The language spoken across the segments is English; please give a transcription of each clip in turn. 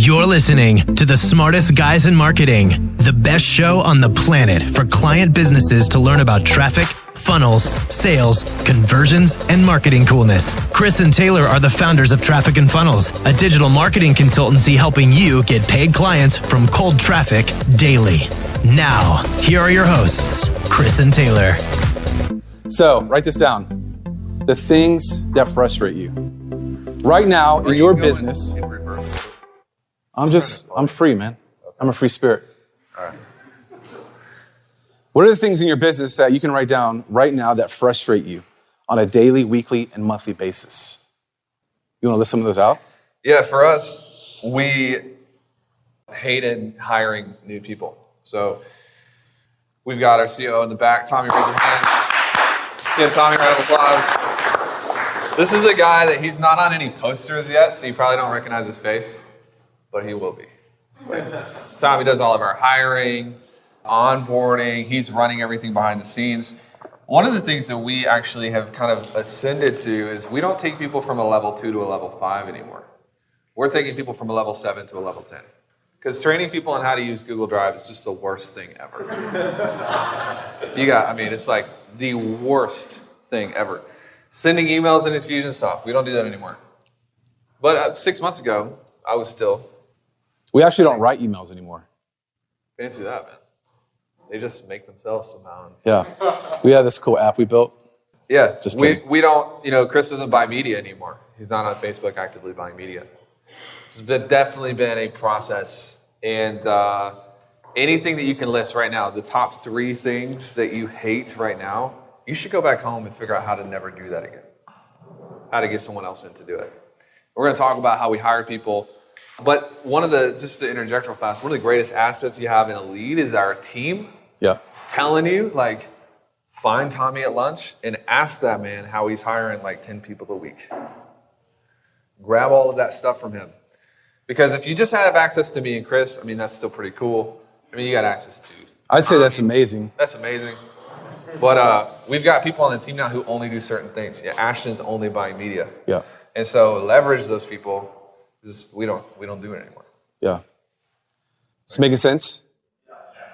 You're listening to the smartest guys in marketing, the best show on the planet for client businesses to learn about traffic, funnels, sales, conversions, and marketing coolness. Chris and Taylor are the founders of Traffic and Funnels, a digital marketing consultancy helping you get paid clients from cold traffic daily. Now, here are your hosts, Chris and Taylor. So, write this down. The things that frustrate you. Right now, in your business, I'm free, man. I'm a free spirit. All right. What are the things in your business that you can write down right now that frustrate you on a daily, weekly, and monthly basis? You want to list some of those out? Yeah, for us, we hated hiring new people. So we've got our CEO in the back. Tommy, raise your hand. Let's give Tommy a round of applause. This is a guy that he's not on any posters yet, so you probably don't recognize his face, but he will be. Tommy does all of our hiring, onboarding. He's running everything behind the scenes. One of the things that we actually have kind of ascended to is we don't take people from a level 2 to a level 5 anymore. We're taking people from a level 7 to a level 10. Because training people on how to use Google Drive is just the worst thing ever. It's like the worst thing ever. Sending emails in Infusionsoft, we don't do that anymore. But 6 months ago, I was still. We actually don't write emails anymore. Fancy that, man. They just make themselves somehow. Yeah. We have this cool app we built. Yeah. Just we don't, Chris doesn't buy media anymore. He's not on Facebook actively buying media. It's definitely been a process. And anything that you can list right now, the top 3 things that you hate right now, you should go back home and figure out how to never do that again. How to get someone else in to do it. We're going to talk about how we hire people. But just to interject real fast, one of the greatest assets you have in a lead is our team. Yeah. Telling you, find Tommy at lunch and ask that man how he's hiring 10 people a week. Grab all of that stuff from him. Because if you just have access to me and Chris, that's still pretty cool. You got access to I'd say that's amazing. That's amazing. But we've got people on the team now who only do certain things. Yeah, Ashton's only buying media. Yeah. And so leverage those people. We don't do it anymore. Yeah. It's making sense?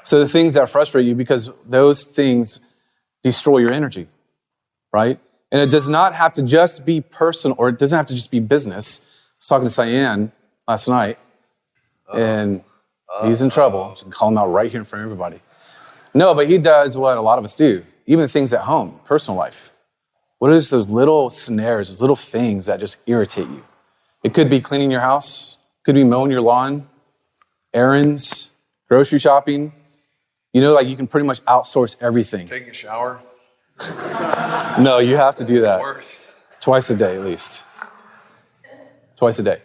So the things that frustrate you, because those things destroy your energy, right? And it does not have to just be personal, or it doesn't have to just be business. I was talking to Cyan last night, and he's in trouble. I'm just gonna call him out right here in front of everybody. No, but he does what a lot of us do, even things at home, personal life. What are those little snares, those little things that just irritate you? It could be cleaning your house, could be mowing your lawn, errands, grocery shopping. You can pretty much outsource everything. Taking a shower. No, you have to do that. Worst. Twice a day at least. Twice a day.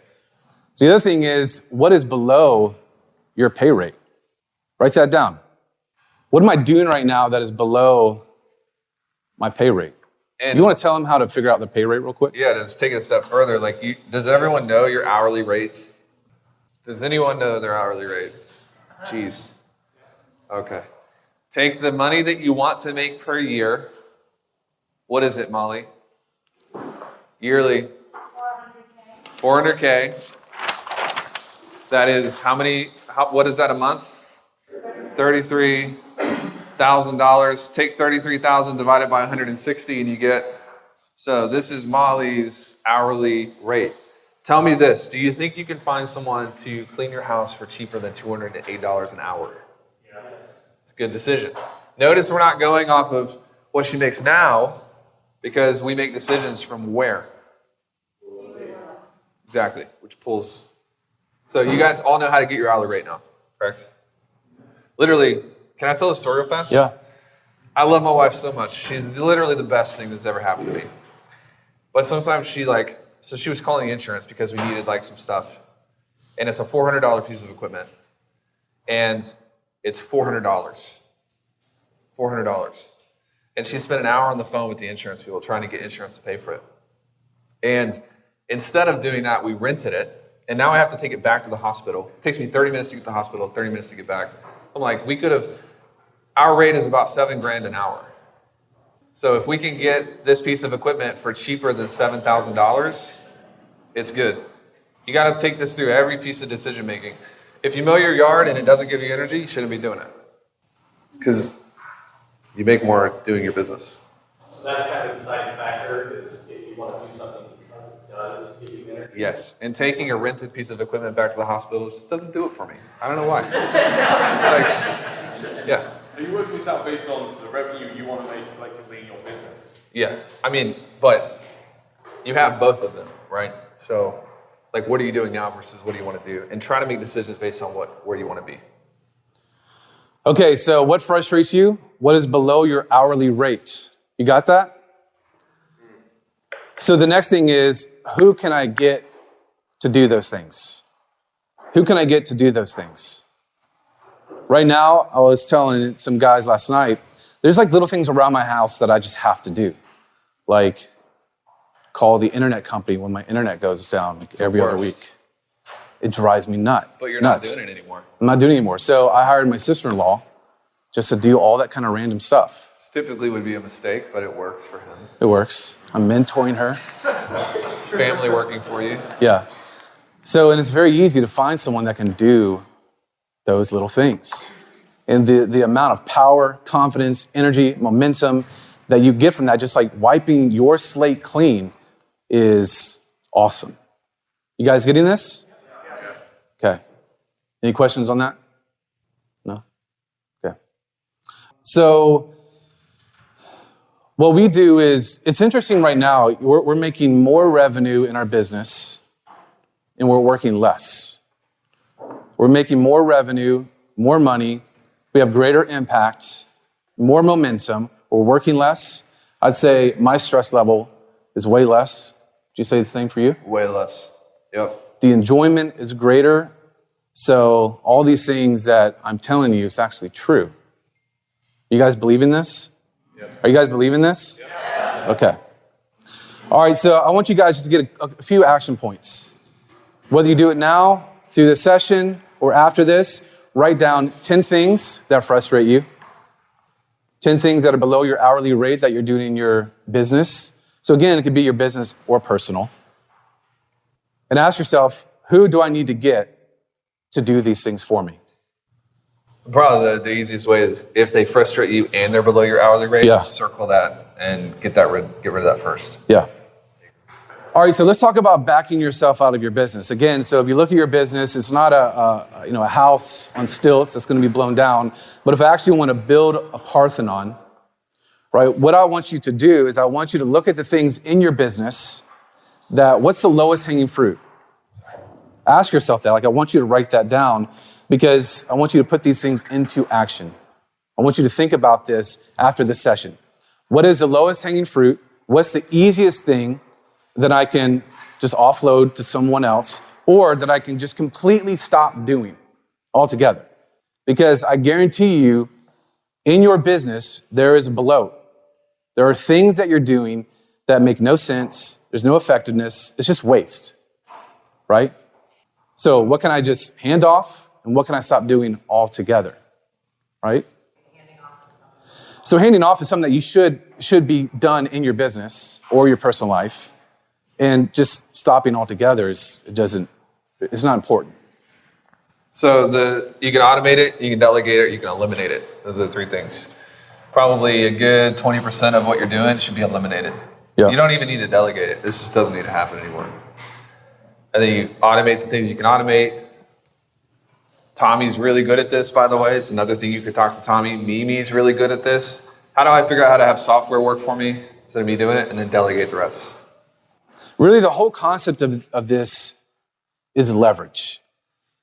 So the other thing is, what is below your pay rate? Write that down. What am I doing right now that is below my pay rate? And you want to tell them how to figure out the pay rate real quick? Yeah, let's take it a step further. Does everyone know your hourly rates? Does anyone know their hourly rate? Jeez. Okay. Take the money that you want to make per year. What is it, Molly? Yearly. 400K. That is what is that a month? $33,000. Take 33,000 divided by 160 and you get, so this is Molly's hourly rate. Tell me this, do you think you can find someone to clean your house for cheaper than $208 an hour? Yes. It's a good decision. Notice we're not going off of what she makes now because we make decisions from where? Exactly, which pulls. So you guys all know how to get your hourly rate now, correct? Literally, can I tell a story real fast? Yeah. I love my wife so much. She's literally the best thing that's ever happened to me. But sometimes she was calling the insurance because we needed some stuff. And it's a $400 piece of equipment. And it's $400. $400. And she spent an hour on the phone with the insurance people trying to get insurance to pay for it. And instead of doing that, we rented it. And now I have to take it back to the hospital. It takes me 30 minutes to get to the hospital, 30 minutes to get back. I'm like, our rate is about $7,000 an hour. So if we can get this piece of equipment for cheaper than $7,000, it's good. You got to take this through every piece of decision making. If you mow your yard and it doesn't give you energy, you shouldn't be doing it. Because you make more doing your business. So that's kind of the deciding factor is if you want to do something because it does give you energy. Yes, and taking a rented piece of equipment back to the hospital just doesn't do it for me. I don't know why. It's like, yeah. Are you working this out based on the revenue you want to make collectively in your business? Yeah, I mean, but you have both of them, right? So, like, what are you doing now versus what do you want to do? And try to make decisions based on where you want to be. Okay, so what frustrates you? What is below your hourly rate? You got that? So the next thing is, who can I get to do those things? Who can I get to do those things? Right now, I was telling some guys last night, there's like little things around my house that I just have to do. Like call the internet company when my internet goes down like every other week. It drives me nuts. But you're not doing it anymore. I'm not doing it anymore. So I hired my sister-in-law just to do all that kind of random stuff. This typically would be a mistake, but it works for him. It works. I'm mentoring her. It's family working for you. Yeah. So, and it's very easy to find someone that can do those little things. And the amount of power, confidence, energy, momentum that you get from that, just like wiping your slate clean, is awesome. You guys getting this? Okay. Any questions on that? No? Okay. So what we do is, it's interesting right now, we're making more revenue in our business and we're working less. We're making more revenue, more money, we have greater impact, more momentum, we're working less. I'd say my stress level is way less. Do you say the same for you? Way less. Yep. The enjoyment is greater. So all these things that I'm telling you is actually true. You guys believe in this? Yep. Are you guys believing this? Yep. Okay. All right, so I want you guys just to get a few action points. Whether you do it now, through this session, or after this, write down 10 things that frustrate you. 10 things that are below your hourly rate that you're doing in your business. So again, it could be your business or personal. And ask yourself, who do I need to get to do these things for me? Probably the easiest way is if they frustrate you and they're below your hourly rate, circle that and get rid of that first. Yeah. All right, so let's talk about backing yourself out of your business. Again, so if you look at your business, it's not a house on stilts that's going to be blown down. But if I actually want to build a Parthenon, right, what I want you to do is I want you to look at the things in your business that what's the lowest hanging fruit? Ask yourself that. Like, I want you to write that down because I want you to put these things into action. I want you to think about this after this session. What is the lowest hanging fruit? What's the easiest thing that I can just offload to someone else or that I can just completely stop doing altogether? Because I guarantee you, in your business, there is a bloat. There are things that you're doing that make no sense. There's no effectiveness. It's just waste, right? So what can I just hand off and what can I stop doing altogether, right? So handing off is something that you should be done in your business or your personal life. And just stopping altogether it's not important. So you can automate it, you can delegate it, you can eliminate it. Those are the three things. Probably a good 20% of what you're doing should be eliminated. Yeah. You don't even need to delegate it. This just doesn't need to happen anymore. And then you automate the things you can automate. Tommy's really good at this, by the way. It's another thing you could talk to Tommy. Mimi's really good at this. How do I figure out how to have software work for me instead of me doing it and then delegate the rest? Really, the whole concept of this is leverage.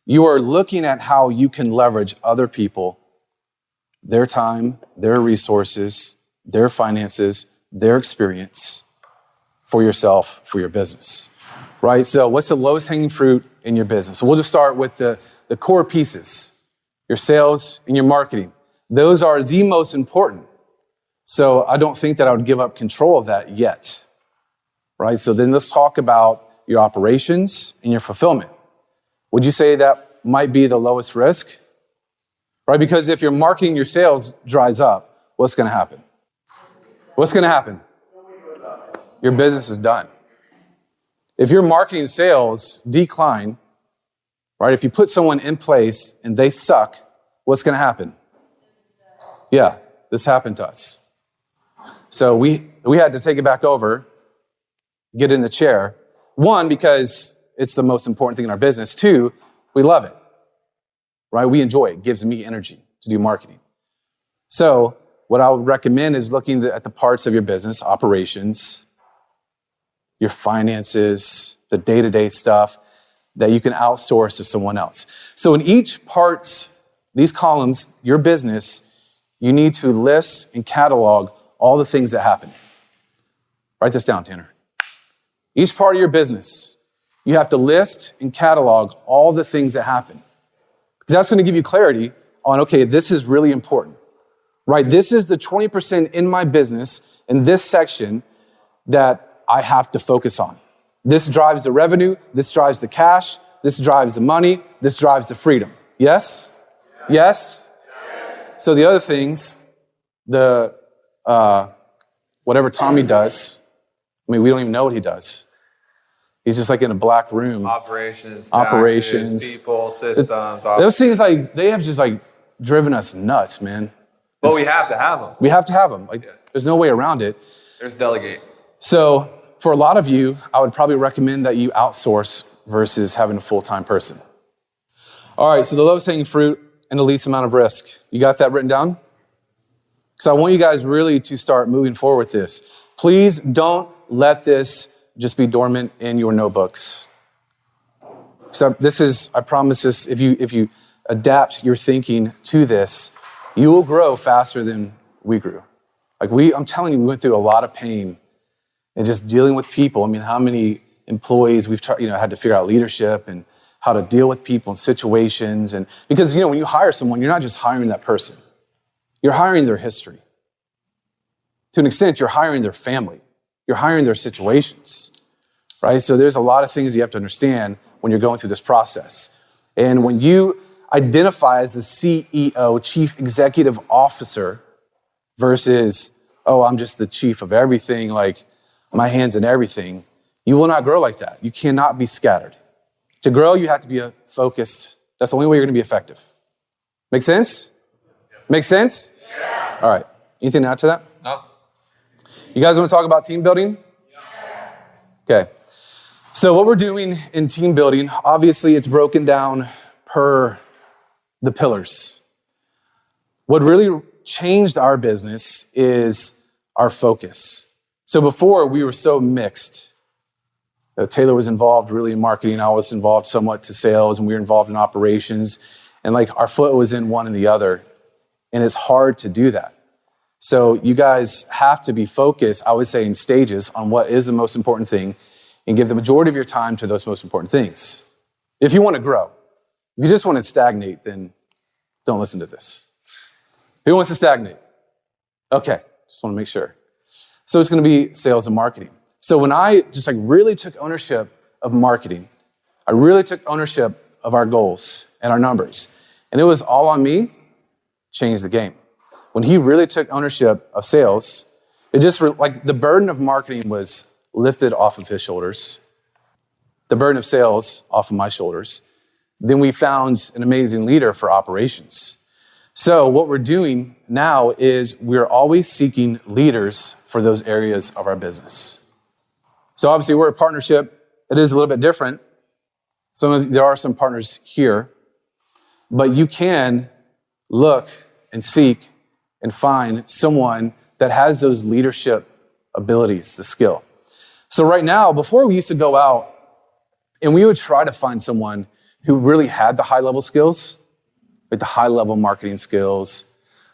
You are looking at how you can leverage other people, their time, their resources, their finances, their experience for yourself, for your business, right? So what's the lowest hanging fruit in your business? So we'll just start with the core pieces, your sales and your marketing. Those are the most important. So I don't think that I would give up control of that yet. Right? So then let's talk about your operations and your fulfillment. Would you say that might be the lowest risk? Right? Because if your marketing, your sales dries up, what's going to happen? What's going to happen? Your business is done. If your marketing and sales decline, right? If you put someone in place and they suck, what's going to happen? Yeah, this happened to us. So we had to take it back over, get in the chair. One, because it's the most important thing in our business. Two, we love it, right? We enjoy it. It gives me energy to do marketing. So what I would recommend is looking at the parts of your business, operations, your finances, the day-to-day stuff that you can outsource to someone else. So in each part, these columns, your business, you need to list and catalog all the things that happen. Write this down, Tanner. Each part of your business, you have to list and catalog all the things that happen. Because that's going to give you clarity on, okay, this is really important, right? This is the 20% in my business in this section that I have to focus on. This drives the revenue, this drives the cash, this drives the money, this drives the freedom. Yes? Yes? So the other things, whatever Tommy does, I mean, we don't even know what he does. He's just like in a black room. Operations, taxes, people, systems. Those things, like, they have just like driven us nuts, man. But we have to have them. We have to have them. Like, there's no way around it. There's delegate. So for a lot of you, I would probably recommend that you outsource versus having a full-time person. All right, so the lowest hanging fruit and the least amount of risk. You got that written down? Because I want you guys really to start moving forward with this. Please don't let this just be dormant in your notebooks. So I promise this, if you adapt your thinking to this, you will grow faster than we grew. I'm telling you, we went through a lot of pain and just dealing with people. I mean, how many employees we've had to figure out leadership and how to deal with people in situations. And because, when you hire someone, you're not just hiring that person. You're hiring their history. To an extent, you're hiring their family. You're hiring their situations, right? So there's a lot of things you have to understand when you're going through this process. And when you identify as the CEO, Chief Executive Officer, versus, I'm just the chief of everything, like my hands in everything, you will not grow like that. You cannot be scattered. To grow, you have to be focused. That's the only way you're going to be effective. Make sense? Make sense? Yeah. All right. Anything to add to that? No. You guys want to talk about team building? Yeah. Okay. So what we're doing in team building, obviously it's broken down per the pillars. What really changed our business is our focus. So before, we were so mixed. Taylor was involved really in marketing. I was involved somewhat to sales, and we were involved in operations. And our foot was in one and the other. And it's hard to do that. So you guys have to be focused, I would say, in stages on what is the most important thing and give the majority of your time to those most important things. If you want to grow. If you just want to stagnate, then don't listen to this. Who wants to stagnate? Okay, just want to make sure. So it's going to be sales and marketing. So when I just really took ownership of marketing, I really took ownership of our goals and our numbers, and it was all on me, changed the game. When he really took ownership of sales, it just the burden of marketing was lifted off of his shoulders, the burden of sales off of my shoulders. Then we found an amazing leader for operations. So what we're doing now is we're always seeking leaders for those areas of our business. So obviously we're a partnership. It is a little bit different. There are some partners here, but you can look and seek and find someone that has those leadership abilities, the skill. So right now, before we used to go out and we would try to find someone who really had the high-level skills, like the high-level marketing skills,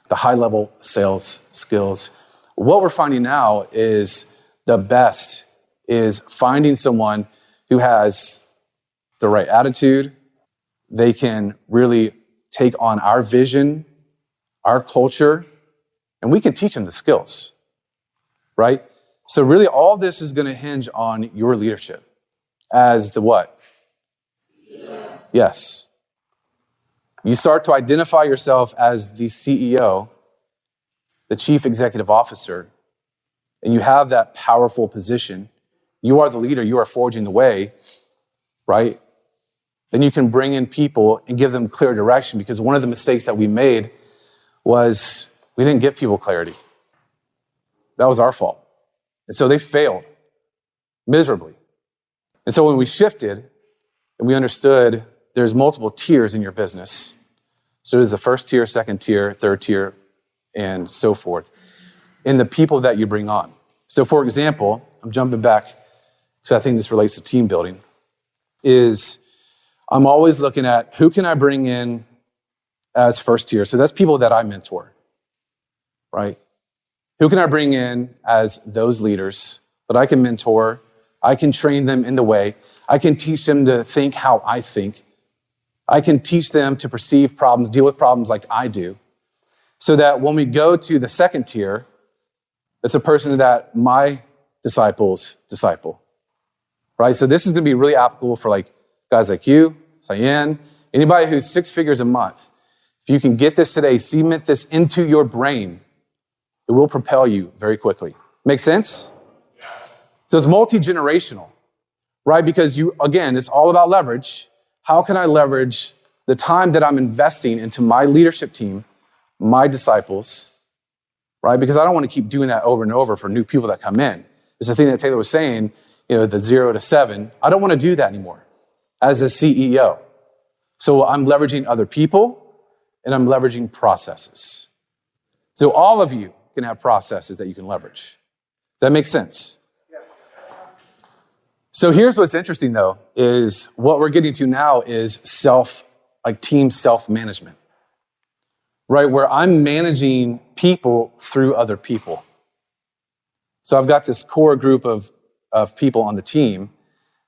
the high-level sales skills. What we're finding now is the best is finding someone who has the right attitude. They can really take on our vision, our culture, and we can teach them the skills, right? So really all this is going to hinge on your leadership as the what? Yeah. Yes. You start to identify yourself as the CEO, the Chief Executive Officer, and you have that powerful position. you are the leader, you are forging the way, right? Then you can bring in people and give them clear direction, because one of the mistakes that we made was we didn't give people clarity. That was our fault. And so they failed miserably. And so when we shifted and we understood there's multiple tiers in your business, so there's the first tier, second tier, third tier, and so forth, in the people that you bring on. So for example, I'm jumping back because I think this relates to team building, is I'm always looking at who can I bring in as first tier. So that's people that I mentor, right? Who can I bring in as those leaders that I can mentor? I can train them in the way. I can teach them to think how I think. I can teach them to perceive problems, deal with problems like I do, so that when we go to the second tier, it's a person that my disciples disciple, right? So this is going to be really applicable for like guys like you, Cyan, anybody who's 6 figures a month. If you can get this today, cement this into your brain, it will propel you very quickly. Make sense? So it's multi-generational, right? Because again, it's all about leverage. How can I leverage the time that I'm investing into my leadership team, my disciples, right? Because I don't want to keep doing that over and over for new people that come in. It's the thing that Taylor was saying, the 0 to 7. I don't want to do that anymore as a CEO. So I'm leveraging other people and I'm leveraging processes. So all of you can have processes that you can leverage. Does that make sense? So here's what's interesting though, is what we're getting to now is team self-management, right? Where I'm managing people through other people. So I've got this core group of people on the team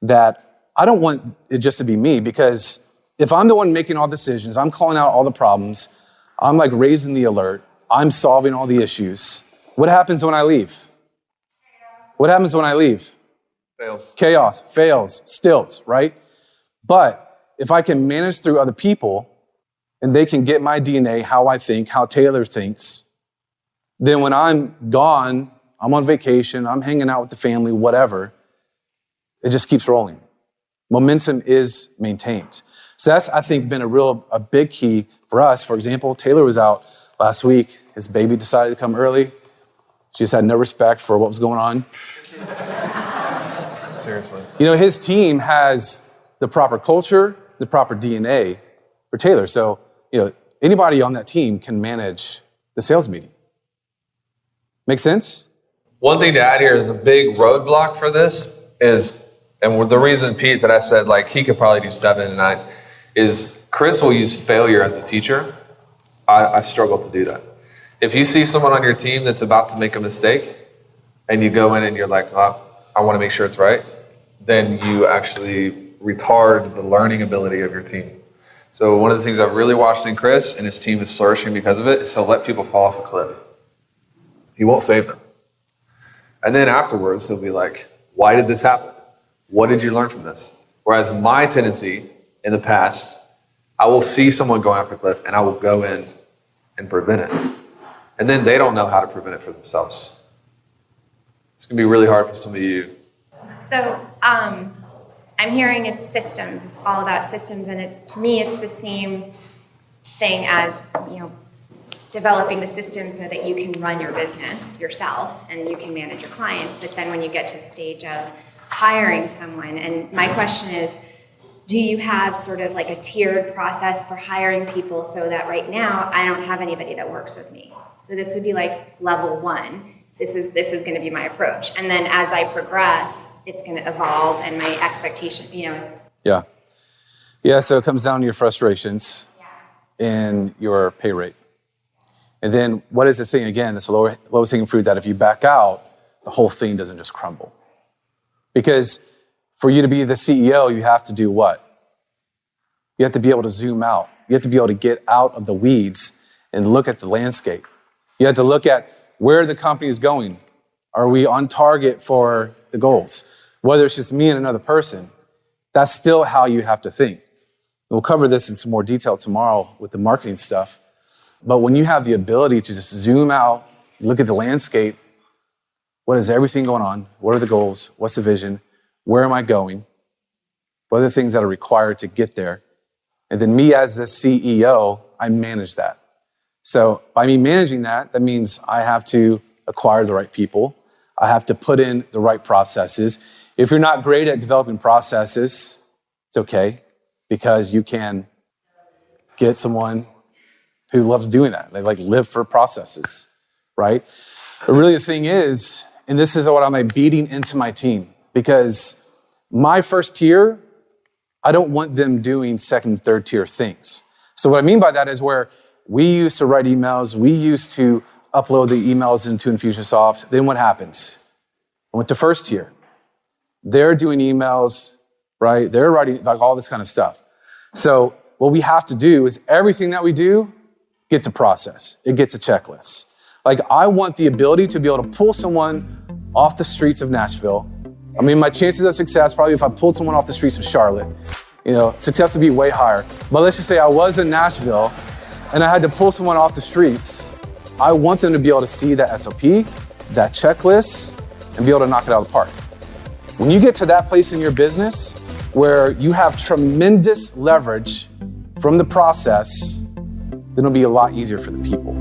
that I don't want it just to be me, because if I'm the one making all decisions, I'm calling out all the problems, I'm like raising the alert, I'm solving all the issues, what happens when I leave? What happens when I leave? Fails. Chaos, fails, stilts, right? But if I can manage through other people and they can get my DNA, how I think, how Taylor thinks, then when I'm gone, I'm on vacation, I'm hanging out with the family, whatever, it just keeps rolling. Momentum is maintained. So that's, I think, been a big key for us. For example, Taylor was out last week. His baby decided to come early. She just had no respect for what was going on. Seriously. His team has the proper culture, the proper DNA for Taylor. So, anybody on that team can manage the sales meeting. Make sense? One thing to add here is a big roadblock for this is, and the reason, Pete, that I said like he could probably do 7 and 9 is Chris will use failure as a teacher. I struggle to do that. If you see someone on your team that's about to make a mistake and you go in and you're like, oh, I want to make sure it's right, then you actually retard the learning ability of your team. So one of the things I've really watched in Chris, and his team is flourishing because of it, is he'll let people fall off a cliff. He won't save them. And then afterwards, he'll be like, why did this happen? What did you learn from this? Whereas my tendency in the past, I will see someone going off a cliff and I will go in and prevent it. And then they don't know how to prevent it for themselves. It's going to be really hard for some of you. So I'm hearing it's systems. It's all about systems. And to me, it's the same thing as, developing the systems so that you can run your business yourself and you can manage your clients. But then when you get to the stage of hiring someone, and my question is, do you have sort of like a tiered process for hiring people so that right now I don't have anybody that works with me? So this would be like level 1. This is going to be my approach. And then as I progress, it's going to evolve and my expectation, Yeah. Yeah, so it comes down to your frustrations and your pay rate. And then what is the thing, again, that's the lowest hanging fruit, that if you back out, the whole thing doesn't just crumble. Because for you to be the CEO, you have to do what? You have to be able to zoom out. You have to be able to get out of the weeds and look at the landscape. You have to look at where the company is going. Are we on target for the goals? Whether it's just me and another person, that's still how you have to think. We'll cover this in some more detail tomorrow with the marketing stuff. But when you have the ability to just zoom out, look at the landscape, What is everything going on? What are the goals? What's the vision? Where am I going? What are the things that are required to get there? And then me as the CEO, I manage that. So by me managing that, that means I have to acquire the right people. I have to put in the right processes. If you're not great at developing processes, it's okay, because you can get someone who loves doing that. They like live for processes, right? But really the thing is, and this is what I'm beating into my team, because my first tier, I don't want them doing second, third tier things. So what I mean by that is where we used to write emails, we used to upload the emails into Infusionsoft. Then what happens? I went to first tier. They're doing emails, right? They're writing like all this kind of stuff. So what we have to do is everything that we do gets a process. It gets a checklist. Like I want the ability to be able to pull someone off the streets of Nashville. I mean, my chances of success, probably if I pulled someone off the streets of Charlotte, success would be way higher. But let's just say I was in Nashville and I had to pull someone off the streets. I want them to be able to see that SOP, that checklist, and be able to knock it out of the park. When you get to that place in your business where you have tremendous leverage from the process, then it'll be a lot easier for the people.